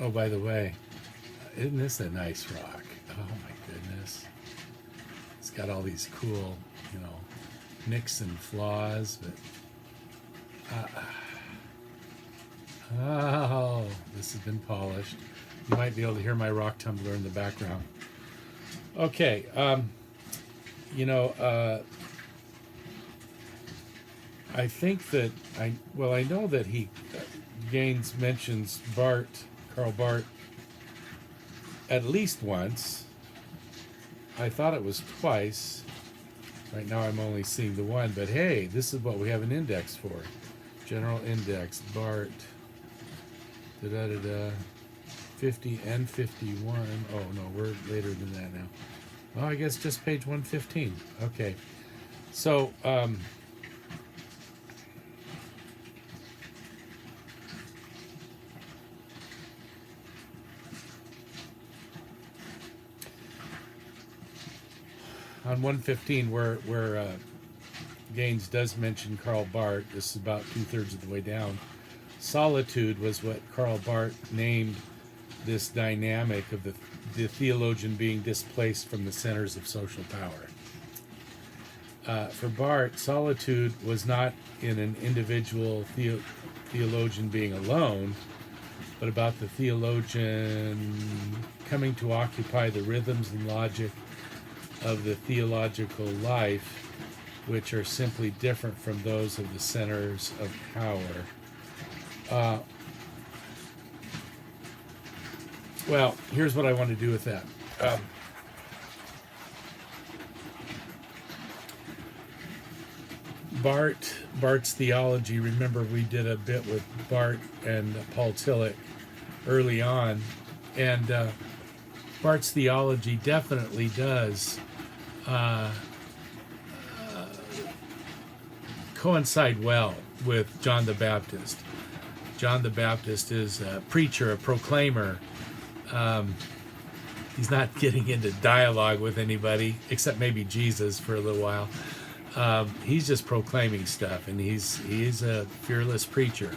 Oh, by the way, isn't this a nice rock? Oh my goodness. It's got all these cool, you know, nicks and flaws, but oh, this has been polished. You might be able to hear my rock tumbler in the background. Okay, you know, I think that I know that he Gaines mentions Karl Barth, at least once. I thought it was twice. Right now I'm only seeing the one, but hey, this is what we have an index for. General index, Barth, da da da da, 50 and 51. Oh no, we're later than that now. Oh, I guess just page 115. Okay. So, on 115, where Gaines does mention Karl Barth, this is about 2/3 of the way down. Solitude was what Karl Barth named this dynamic of the theologian being displaced from the centers of social power. For Barth, solitude was not in an individual theologian being alone, but about the theologian coming to occupy the rhythms and logic of the theological life, which are simply different from those of the centers of power. Well, here's what I want to do with that. Barth's theology, remember we did a bit with Barth and Paul Tillich early on, and Barth's theology definitely does coincide well with John the Baptist. John the Baptist is a preacher, a proclaimer. He's not getting into dialogue with anybody, except maybe Jesus for a little while. He's just proclaiming stuff, and he's a fearless preacher.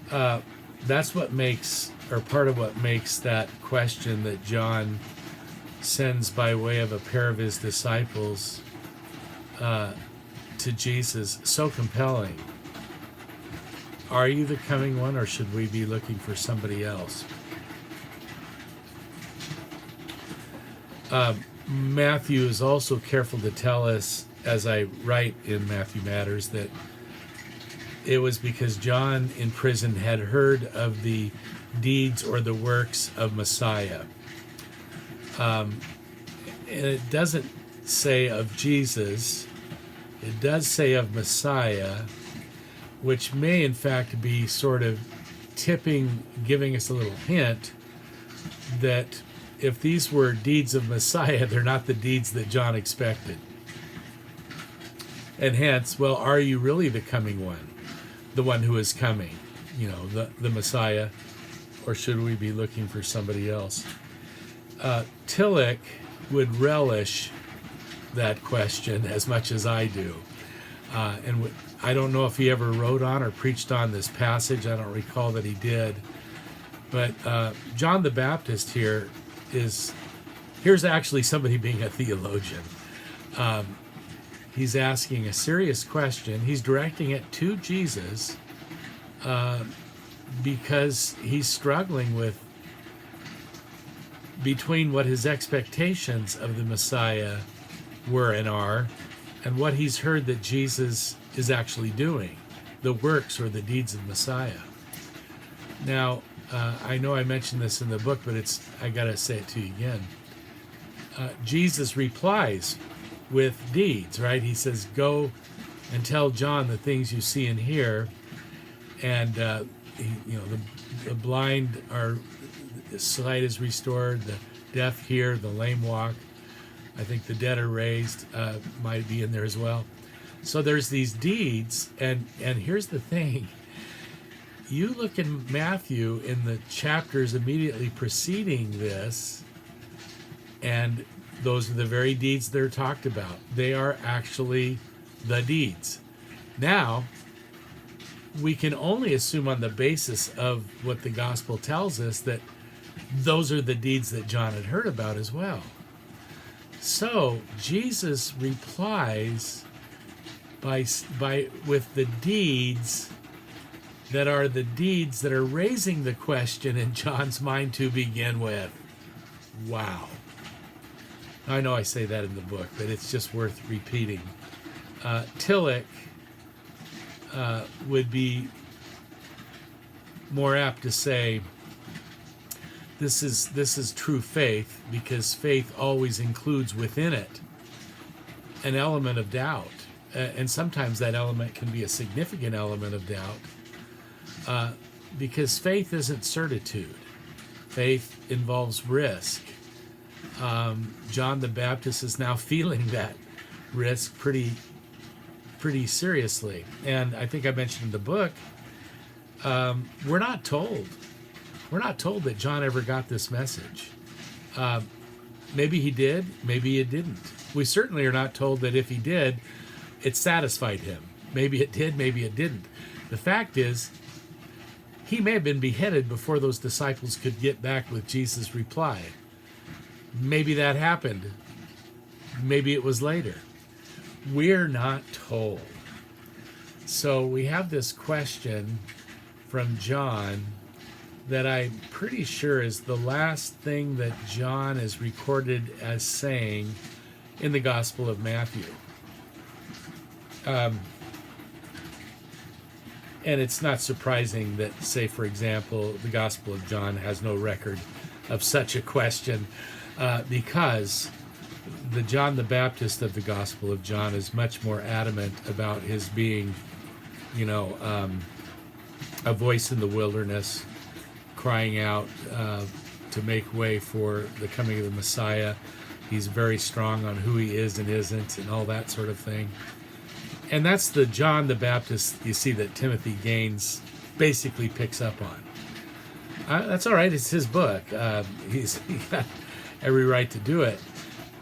That's what makes, or part of what makes that question that John sends by way of a pair of his disciples to Jesus so compelling. Are you the coming one, or should we be looking for somebody else? Matthew is also careful to tell us, as I write in Matthew Matters, that it was because John in prison had heard of the deeds or the works of Messiah. And it doesn't say of Jesus, it does say of Messiah, which may in fact be sort of giving us a little hint that if these were deeds of Messiah, they're not the deeds that John expected. And hence, well, are you really the coming one? The one who is coming? You know, the Messiah? Or should we be looking for somebody else? Tillich would relish that question as much as I do. And I don't know if he ever wrote on or preached on this passage. I don't recall that he did. But John the Baptist here's actually somebody being a theologian. He's asking a serious question. He's directing it to Jesus because he's struggling with between what his expectations of the Messiah were and are, and what he's heard that Jesus is actually doing, the works or the deeds of Messiah. Now, I know I mentioned this in the book, but I gotta say it to you again. Jesus replies with deeds, right? He says, "Go and tell John the things you see and hear," and the blind the sight is restored, the deaf hear, the lame walk. I think the dead are raised, might be in there as well. So there's these deeds, and here's the thing. You look in Matthew in the chapters immediately preceding this, and those are the very deeds that are talked about. They are actually the deeds. Now, we can only assume on the basis of what the gospel tells us that those are the deeds that John had heard about as well. So Jesus replies by with the deeds that are raising the question in John's mind to begin with. Wow. I know I say that in the book, but it's just worth repeating. Tillich would be more apt to say this is true faith, because faith always includes within it an element of doubt, and sometimes that element can be a significant element of doubt, because faith isn't certitude. Faith involves risk. John the Baptist is now feeling that risk pretty seriously. And I think I mentioned in the book, we're not told that John ever got this message. Maybe he did, maybe he didn't. We certainly are not told that if he did, it satisfied him. Maybe it did, maybe it didn't. The fact is, he may have been beheaded before those disciples could get back with Jesus' reply. Maybe that happened. Maybe it was later. We're not told. So we have this question from John that I'm pretty sure is the last thing that John is recorded as saying in the Gospel of Matthew. And it's not surprising that, say, for example, the Gospel of John has no record of such a question, because the John the Baptist of the Gospel of John is much more adamant about his being, a voice in the wilderness, crying out to make way for the coming of the Messiah. He's very strong on who he is and isn't and all that sort of thing. And that's the John the Baptist, you see, that Timothy Gaines basically picks up on. That's all right. It's his book. He's got every right to do it.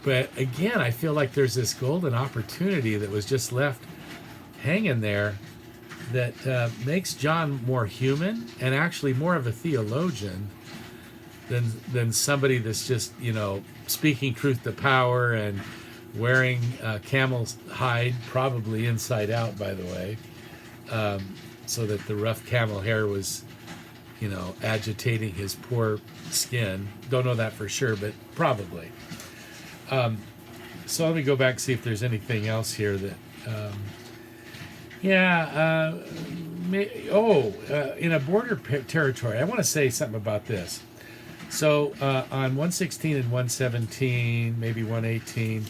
But again, I feel like there's this golden opportunity that was just left hanging there that makes John more human and actually more of a theologian than somebody that's just, speaking truth to power and wearing camel's hide, probably inside out, by the way, so that the rough camel hair was, agitating his poor skin. Don't know that for sure, but probably. So let me go back and see if there's anything else here that... in a border territory, I want to say something about this. So on 116 and 117, maybe 118,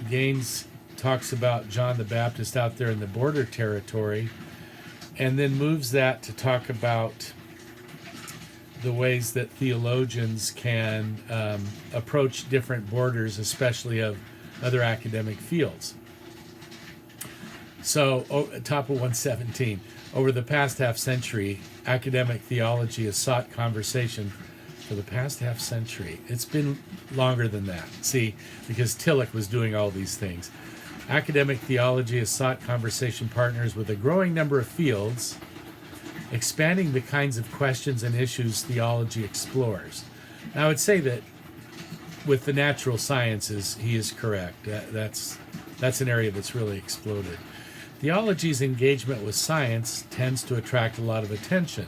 Gaines talks about John the Baptist out there in the border territory, and then moves that to talk about the ways that theologians can approach different borders, especially of other academic fields. So, top of 117, over the past half century, academic theology has sought conversation for the past half century. It's been longer than that, see, because Tillich was doing all these things. Academic theology has sought conversation partners with a growing number of fields, expanding the kinds of questions and issues theology explores. Now, I would say that with the natural sciences, he is correct. That's an area that's really exploded. Theology's engagement with science tends to attract a lot of attention,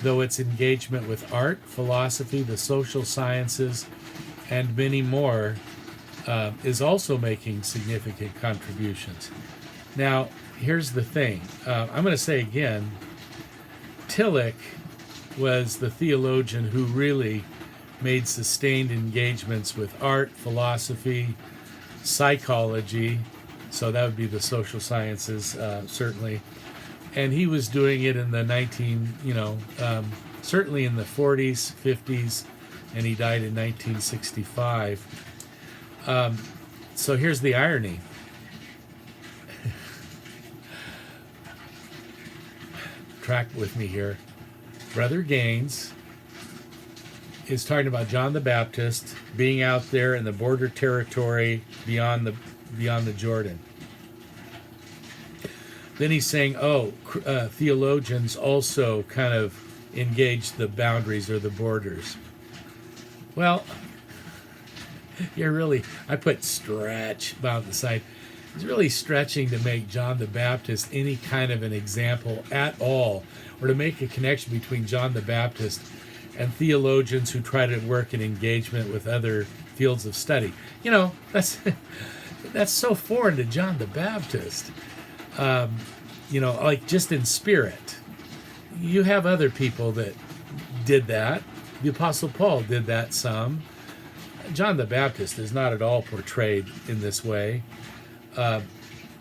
though its engagement with art, philosophy, the social sciences, and many more is also making significant contributions. Now, here's the thing. I'm going to say again, Tillich was the theologian who really made sustained engagements with art, philosophy, psychology, so that would be the social sciences, certainly. And he was doing it in the certainly in the 40s, 50s, and he died in 1965. So here's the irony. Track with me here. Brother Gaines is talking about John the Baptist being out there in the border territory beyond the Jordan. then he's saying, theologians also kind of engage the boundaries or the borders. Well, I put stretch about the side. He's really stretching to make John the Baptist any kind of an example at all, or to make a connection between John the Baptist and theologians who try to work in engagement with other fields of study. That's so foreign to John the Baptist. Like just in spirit. You have other people that did that. The Apostle Paul did that some. John the Baptist is not at all portrayed in this way.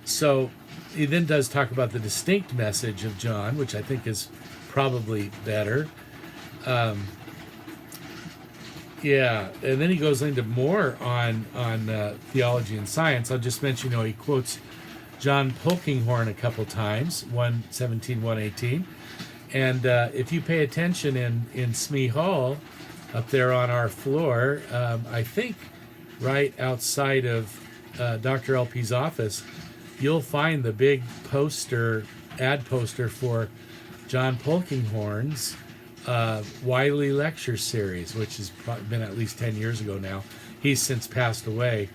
So he then does talk about the distinct message of John, which I think is probably better. And then he goes into more on theology and science. I'll just mention, he quotes John Polkinghorne a couple times, 1:17, 1:18. And if you pay attention in Smee Hall, up there on our floor, I think right outside of Dr. LP's office, you'll find the big ad poster for John Polkinghorne's Wiley Lecture Series, which has been at least 10 years ago now. He's since passed away.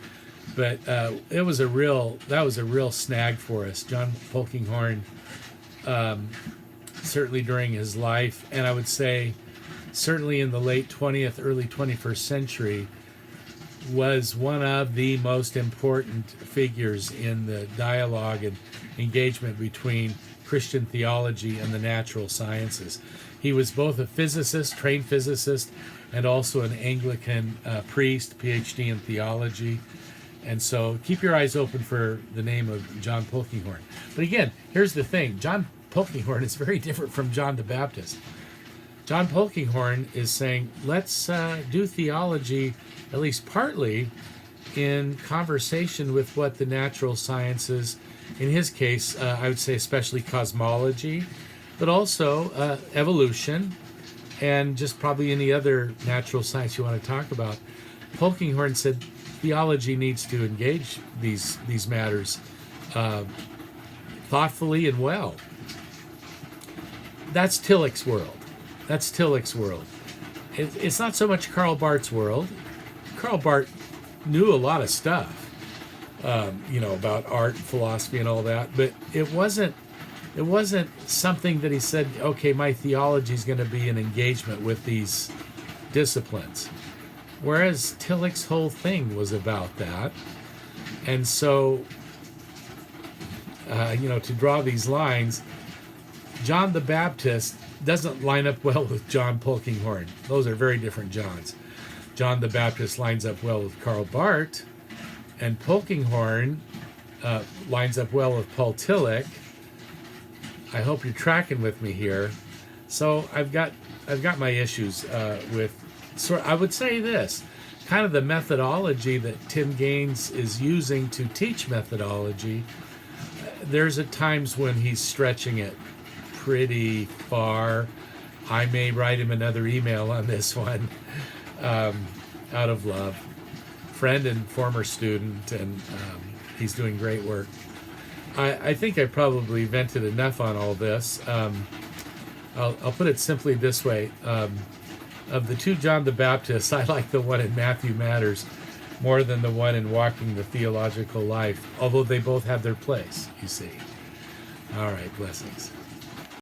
But that was a real snag for us. John Polkinghorne, certainly during his life, and I would say certainly in the late 20th, early 21st century, was one of the most important figures in the dialogue and engagement between Christian theology and the natural sciences. He was both a physicist, trained physicist, and also an Anglican priest, PhD in theology. And so keep your eyes open for the name of John Polkinghorne. But again, here's the thing. John Polkinghorne is very different from John the Baptist. John Polkinghorne is saying, let's do theology, at least partly, in conversation with what the natural sciences, in his case, I would say especially cosmology, but also evolution, and just probably any other natural science you want to talk about. Polkinghorne said theology needs to engage these matters thoughtfully and well. That's Tillich's world. It's not so much Karl Barth's world. Karl Barth knew a lot of stuff, about art and philosophy and all that, but it wasn't something that he said, okay, my theology is going to be an engagement with these disciplines. Whereas Tillich's whole thing was about that. And so, to draw these lines, John the Baptist doesn't line up well with John Polkinghorne. Those are very different Johns. John the Baptist lines up well with Karl Barth, and Polkinghorne lines up well with Paul Tillich. I hope you're tracking with me here. So I've got my issues with. So I would say this, kind of the methodology that Tim Gaines is using to teach methodology. There's at times when he's stretching it pretty far. I may write him another email on this one, out of love. Friend and former student, and he's doing great work. I think I probably vented enough on all this. I'll put it simply this way. Of the two John the Baptists, I like the one in Matthew Matters more than the one in Walking the Theological Life, although they both have their place, you see. All right, blessings.